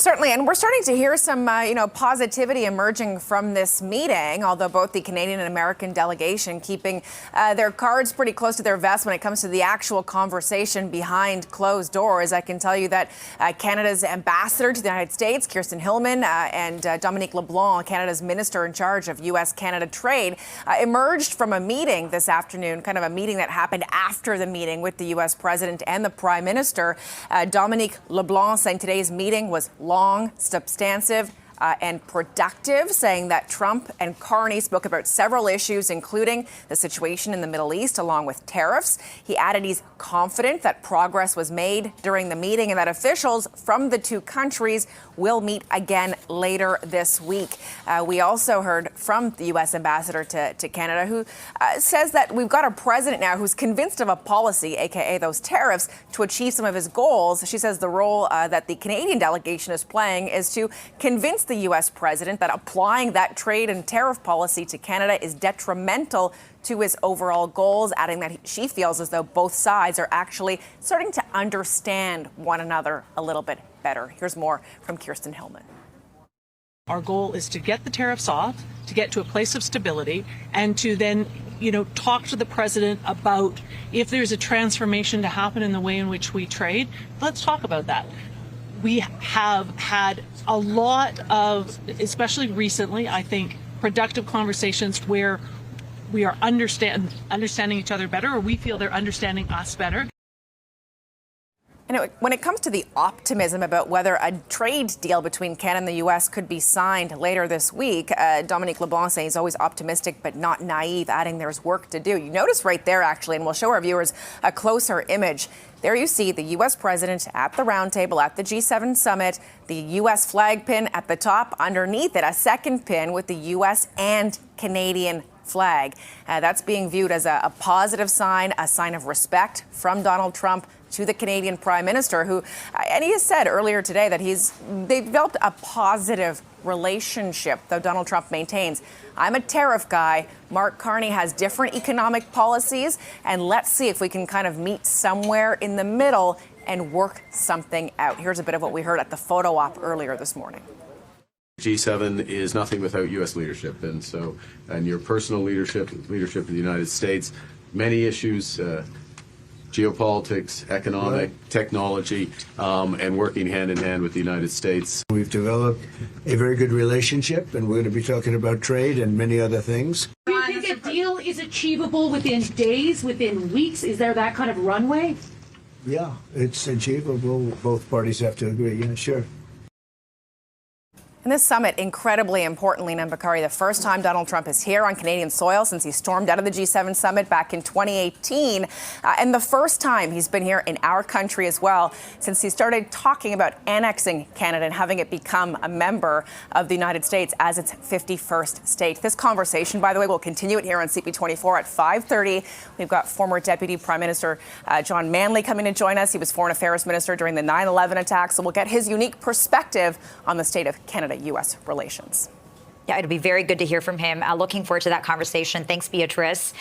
Certainly, and we're starting to hear some, positivity emerging from this meeting, although both the Canadian and American delegation keeping their cards pretty close to their vest when it comes to the actual conversation behind closed doors. I can tell you that Canada's ambassador to the United States, Kirsten Hillman, and Dominique LeBlanc, Canada's minister in charge of U.S.-Canada trade, emerged from a meeting this afternoon, kind of a meeting that happened after the meeting with the U.S. president and the prime minister. Dominique LeBlanc saying today's meeting was long, substantive, and productive, saying that Trump and Carney spoke about several issues, including the situation in the Middle East, along with tariffs. He added he's confident that progress was made during the meeting and that officials from the two countries will meet again later this week. We also heard from the U.S. ambassador to Canada, who says that we've got a president now who's convinced of a policy, a.k.a. those tariffs, to achieve some of his goals. She says the role that the Canadian delegation is playing is to convince the U.S. president that applying that trade and tariff policy to Canada is detrimental to his overall goals, adding that she feels as though both sides are actually starting to understand one another a little bit better. Here's more from Kirsten Hillman. Our goal is to get the tariffs off, to get to a place of stability, and to then, talk to the president about if there's a transformation to happen in the way in which we trade. Let's talk about that. We have had a lot of, especially recently, I think, productive conversations where we are understanding each other better, or we feel they're understanding us better. And when it comes to the optimism about whether a trade deal between Canada and the U.S. could be signed later this week, Dominique LeBlanc saying he's always optimistic but not naive, adding there's work to do. You notice right there, actually, and we'll show our viewers a closer image. There you see the U.S. president at the roundtable at the G7 summit, the U.S. flag pin at the top, underneath it a second pin with the U.S. and Canadian flag. That's being viewed as a positive sign, a sign of respect from Donald Trump to the Canadian Prime Minister, who, and he has said earlier today that they've developed a positive relationship, though Donald Trump maintains, I'm a tariff guy. Mark Carney has different economic policies, and let's see if we can kind of meet somewhere in the middle and work something out. Here's a bit of what we heard at the photo op earlier this morning. G7 is nothing without U.S. leadership, and your personal leadership of the United States, many issues, geopolitics, economic, technology, and working hand in hand with the United States. We've developed a very good relationship, and we're going to be talking about trade and many other things. Do you think a deal is achievable within days, within weeks? Is there that kind of runway? Yeah, it's achievable. Both parties have to agree. Yeah, sure. And this summit, incredibly important, Lena and Bakari, the first time Donald Trump is here on Canadian soil since he stormed out of the G7 summit back in 2018. And the first time he's been here in our country as well since he started talking about annexing Canada and having it become a member of the United States as its 51st state. This conversation, by the way, will continue it here on CP24 at 5:30. We've got former Deputy Prime Minister John Manley coming to join us. He was Foreign Affairs Minister during the 9/11 attacks, so we'll get his unique perspective on the state of Canada-U.S. relations. Yeah, it'll be very good to hear from him. Looking forward to that conversation. Thanks, Beatrice.